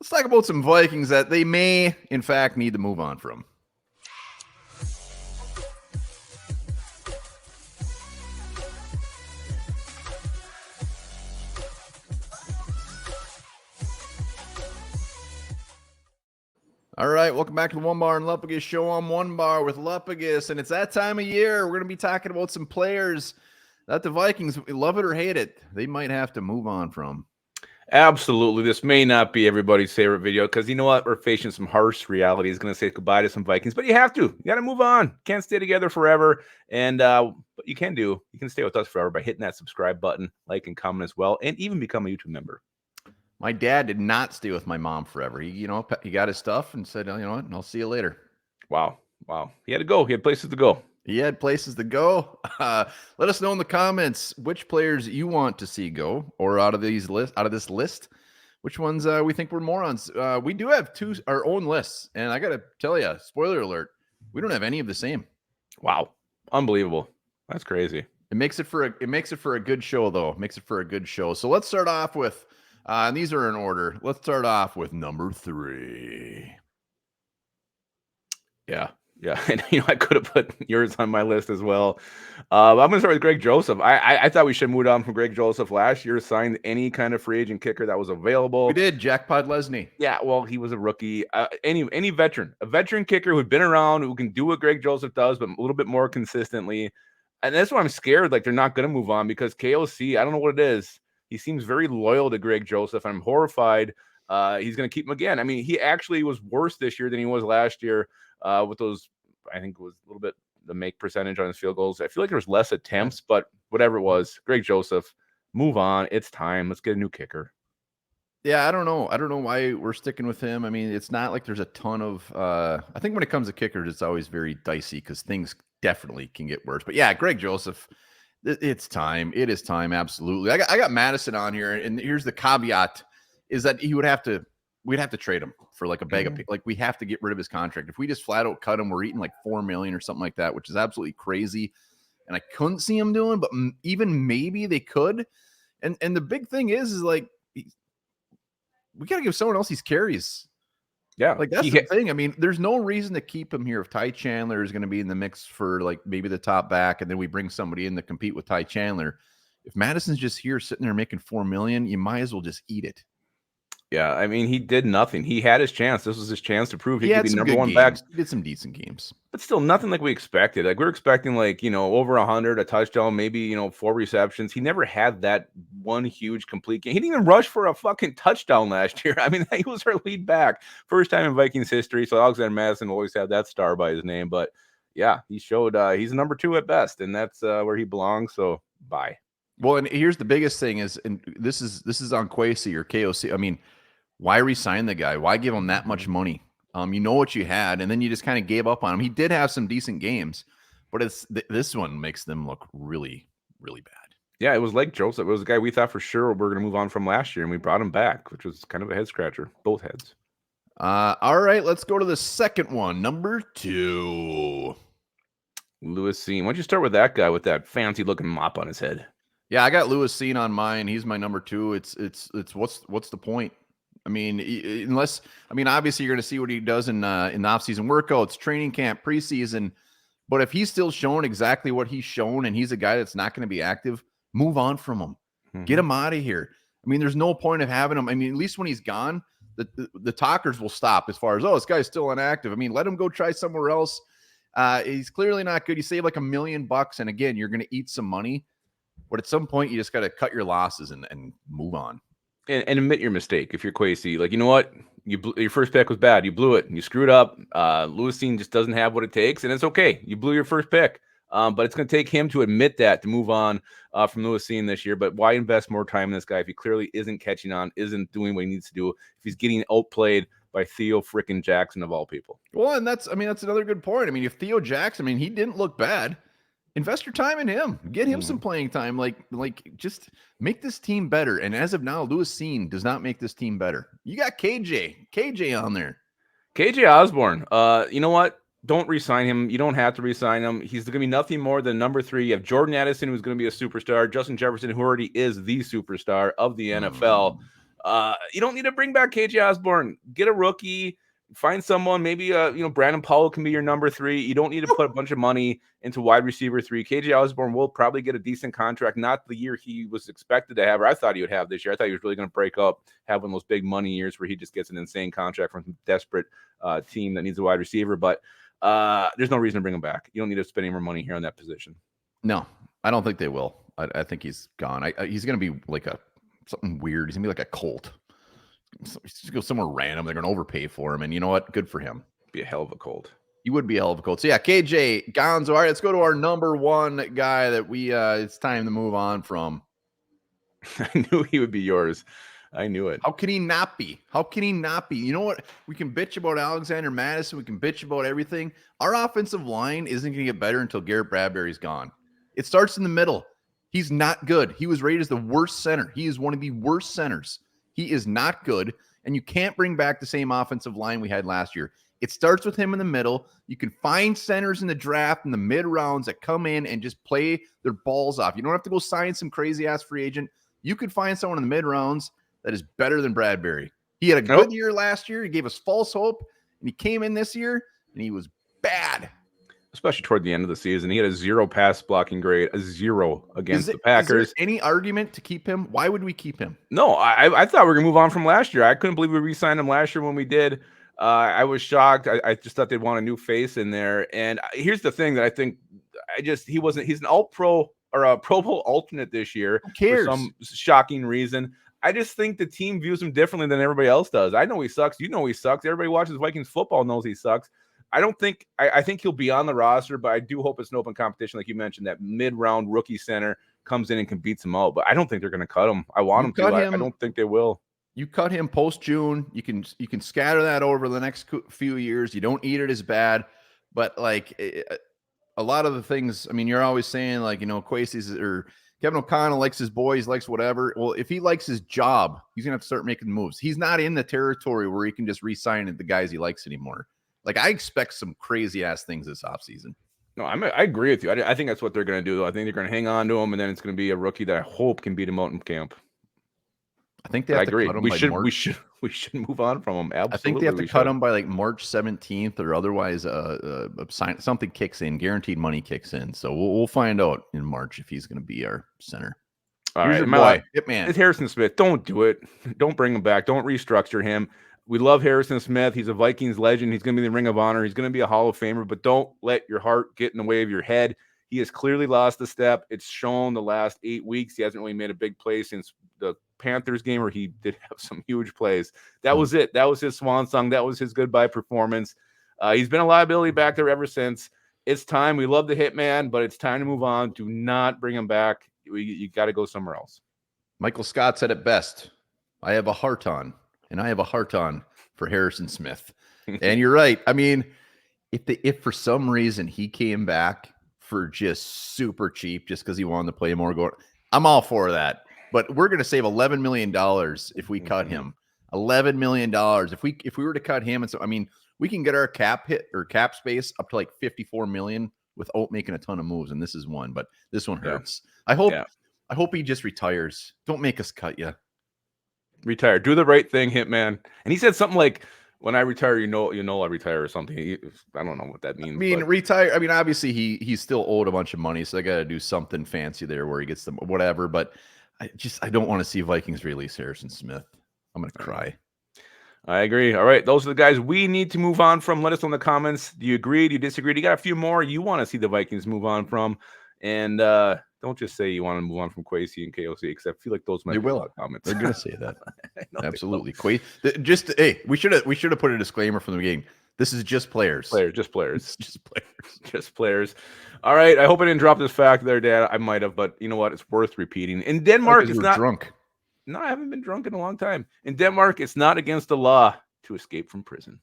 Let's talk about some Vikings that they may, in fact, need to move on from. All right, welcome back to the Onebar and Lupagus show on Onebar with Lupagus, and it's that time of year. We're going to be talking about some players that the Vikings, love it or hate it, they might have to move on from. Absolutely. This may not be everybody's favorite video because you know what? We're facing some harsh reality. It's going to say goodbye to some Vikings, but you have to. You got to move on. Can't stay together forever. And what you can stay with us forever by hitting that subscribe button, like and comment as well, and even become a YouTube member. My dad did not stay with my mom forever. He got his stuff and said, you know what, I'll see you later. Wow. He had to go. He had places to go. He had places to go. Let us know in the comments which players you want to see go, or out of this list, which ones we think we're morons. We do have our own lists, and I got to tell you, spoiler alert, we don't have any of the same. Wow, unbelievable. That's crazy. It makes it for a good show, though. It makes it for a good show. So let's start off with, and these are in order. Let's start off with number 3. Yeah. And I could have put yours on my list as well. I'm going to start with Greg Joseph. I thought we should move on from Greg Joseph. Last year, signed any kind of free agent kicker that was available. We did. Jackpot Lesney. Yeah, well, he was a rookie. Any veteran, a veteran kicker who'd been around, who can do what Greg Joseph does, but a little bit more consistently. And that's why I'm scared. Like, they're not going to move on because KOC, I don't know what it is. He seems very loyal to Greg Joseph. I'm horrified. He's going to keep him again. I mean, he actually was worse this year than he was last year with those. I think it was a little bit the make percentage on his field goals. I feel like there was less attempts, but whatever it was, Greg Joseph, move on. It's time. Let's get a new kicker. Yeah, I don't know. I don't know why we're sticking with him. I mean, it's not like there's a ton of I think when it comes to kickers, it's always very dicey because things definitely can get worse. But yeah, Greg Joseph, it's time. It is time. Absolutely. I got Madison on here, and here's the caveat is that we'd have to trade him for like a bag of, like, we have to get rid of his contract. If we just flat out cut him, we're eating like $4 million or something like that, which is absolutely crazy. And I couldn't see him doing, but even maybe they could. And the big thing is like, we got to give someone else these carries. Yeah. Like that's the thing. I mean, there's no reason to keep him here. If Ty Chandler is going to be in the mix for like maybe the top back, and then we bring somebody in to compete with Ty Chandler. If Madison's just here sitting there making $4 million, you might as well just eat it. Yeah, I mean, he did nothing. He had his chance. This was his chance to prove he could be number one back. He did some decent games. But still, nothing like we expected. Like, we were expecting, like, over 100, a touchdown, maybe, 4 receptions. He never had that one huge complete game. He didn't even rush for a fucking touchdown last year. I mean, he was our lead back. First time in Vikings history. So Alexander Madison will always have that star by his name. But, yeah, he showed he's number 2 at best, and that's where he belongs. So, bye. Well, and here's the biggest thing is, and this is on Kwesi or KOC. I mean, why resign the guy? Why give him that much money? You know what you had, and then you just kind of gave up on him. He did have some decent games, but this one makes them look really, really bad. Yeah, it was like Joseph. It was a guy we thought for sure we were going to move on from last year, and we brought him back, which was kind of a head scratcher, both heads. All right, let's go to the second one, number 2. Lewis Cine. Why don't you start with that guy with that fancy looking mop on his head? Yeah, I got Lewis Cine on mine. He's my number 2. It's what's the point? I mean, obviously you're going to see what he does in off-season workouts, training camp, preseason. But if he's still showing exactly what he's shown and he's a guy that's not going to be active, move on from him. Mm-hmm. Get him out of here. I mean, there's no point of having him. I mean, at least when he's gone, the talkers will stop as far as, this guy's still inactive. I mean, let him go try somewhere else. He's clearly not good. You save like $1 million, and again, you're going to eat some money. But at some point, you just got to cut your losses and move on. And admit your mistake. If you're Kwesi, like, you know what, your first pick was bad. You blew it. You screwed up. Lewis Cine just doesn't have what it takes, and it's okay. You blew your first pick. But it's going to take him to admit that to move on from Lewis Cine this year. But why invest more time in this guy if he clearly isn't catching on, isn't doing what he needs to do, if he's getting outplayed by Theo frickin' Jackson of all people? Well, and that's another good point. I mean, if Theo Jackson, he didn't look bad. Invest your time in him. Get him some playing time. Like just make this team better. And as of now, Lewis Cine does not make this team better. You got KJ on there. KJ Osborne. You know what? Don't re-sign him. You don't have to re-sign him. He's going to be nothing more than number 3. You have Jordan Addison, who's going to be a superstar. Justin Jefferson, who already is the superstar of the NFL. You don't need to bring back KJ Osborne. Get a rookie. Find someone, maybe Brandon Powell can be your number 3. You don't need to put a bunch of money into wide receiver 3. KJ Osborne will probably get a decent contract, not the year he was expected to have, or I thought he would have this year. I thought he was really going to break up, have one of those big money years where he just gets an insane contract from a desperate team that needs a wide receiver. But there's no reason to bring him back. You don't need to spend any more money here on that position. No, I don't think they will. I think he's gone. He's going to be like something weird. He's going to be like a Colt. Just go somewhere random. They're going to overpay for him. And you know what? Good for him. Be a hell of a Colt. He would be a hell of a Colt. So yeah, KJ Gonzo. All right, let's go to our number 1 guy that it's time to move on from. I knew he would be yours. I knew it. How can he not be? How can he not be? You know what? We can bitch about Alexander Madison. We can bitch about everything. Our offensive line isn't going to get better until Garrett Bradbury's gone. It starts in the middle. He's not good. He was rated as the worst center. He is one of the worst centers. He is not good, and you can't bring back the same offensive line we had last year. It starts with him in the middle. You can find centers in the draft in the mid rounds that come in and just play their balls off. You don't have to go sign some crazy-ass free agent. You could find someone in the mid rounds that is better than Bradbury. He had a good year last year. He gave us false hope, and he came in this year, and he was bad. Especially toward the end of the season. He had a 0 pass blocking grade, a 0 against the Packers. Is there any argument to keep him? Why would we keep him? No, I thought we were going to move on from last year. I couldn't believe we re-signed him last year when we did. I was shocked. I just thought they'd want a new face in there. And here's the thing that I think he's an all-pro or a Pro Bowl alternate this year. Who cares? For some shocking reason. I just think the team views him differently than everybody else does. I know he sucks. You know he sucks. Everybody watches Vikings football knows he sucks. I think he'll be on the roster, but I do hope it's an open competition. Like you mentioned, that mid-round rookie center comes in and can beat him out, but I don't think they're going to cut him. I want him to. I don't think they will. You cut him post-June. You can scatter that over the next few years. You don't eat it as bad, but like a lot of the things, I mean, you're always saying like, Kwesi's or Kevin O'Connell likes his boys, likes whatever. Well, if he likes his job, he's going to have to start making moves. He's not in the territory where he can just re-sign the guys he likes anymore. Like, I expect some crazy-ass things this offseason. No, I agree with you. I think that's what they're going to do. I think they're going to hang on to him, and then it's going to be a rookie that I hope can beat him out in camp. I think they have to cut him by March. We should move on from him. Absolutely. I think they have to cut him by like March 17th, or otherwise something kicks in. Guaranteed money kicks in. So we'll find out in March if he's going to be our center. All right, my boy, Hitman. It's Harrison Smith. Don't do it. Don't bring him back. Don't restructure him. We love Harrison Smith. He's a Vikings legend. He's going to be in the Ring of Honor. He's going to be a Hall of Famer, but don't let your heart get in the way of your head. He has clearly lost a step. It's shown the last 8 weeks. He hasn't really made a big play since the Panthers game, where he did have some huge plays. That was it. That was his swan song. That was his goodbye performance. He's been a liability back there ever since. It's time. We love the Hitman, but it's time to move on. Do not bring him back. You got to go somewhere else. Michael Scott said it best. I have a heart on. And I have a heart on for Harrison Smith. And you're right. I mean, if for some reason he came back for just super cheap, just because he wanted to play more, I'm all for that. But we're going to save $11 million if we cut him. $11 million. If we were to cut him, and so I mean, we can get our cap space up to like $54 million without making a ton of moves. And this is one, but this one hurts. Yeah. I hope he just retires. Don't make us cut you. Retire. Do the right thing, Hitman. And he said something like, when I retire, you know I retire or something. I don't know what that means. I mean, retire. I mean, obviously he's still owed a bunch of money, so they got to do something fancy there where he gets them whatever. But I don't want to see Vikings release Harrison Smith. I'm going to cry. I agree. All right. Those are the guys we need to move on from. Let us know in the comments. Do you agree? Do you disagree? Do you got a few more you want to see the Vikings move on from? And don't just say you want to move on from Kwesi and KOC, because I feel like those might be a lot of comments. They're going to say that. Absolutely. We should have put a disclaimer from the beginning. This is just players. Just players. All right. I hope I didn't drop this fact there, Dad. I might have, but you know what? It's worth repeating. In Denmark, it's not drunk. No, I haven't been drunk in a long time. In Denmark, it's not against the law to escape from prison.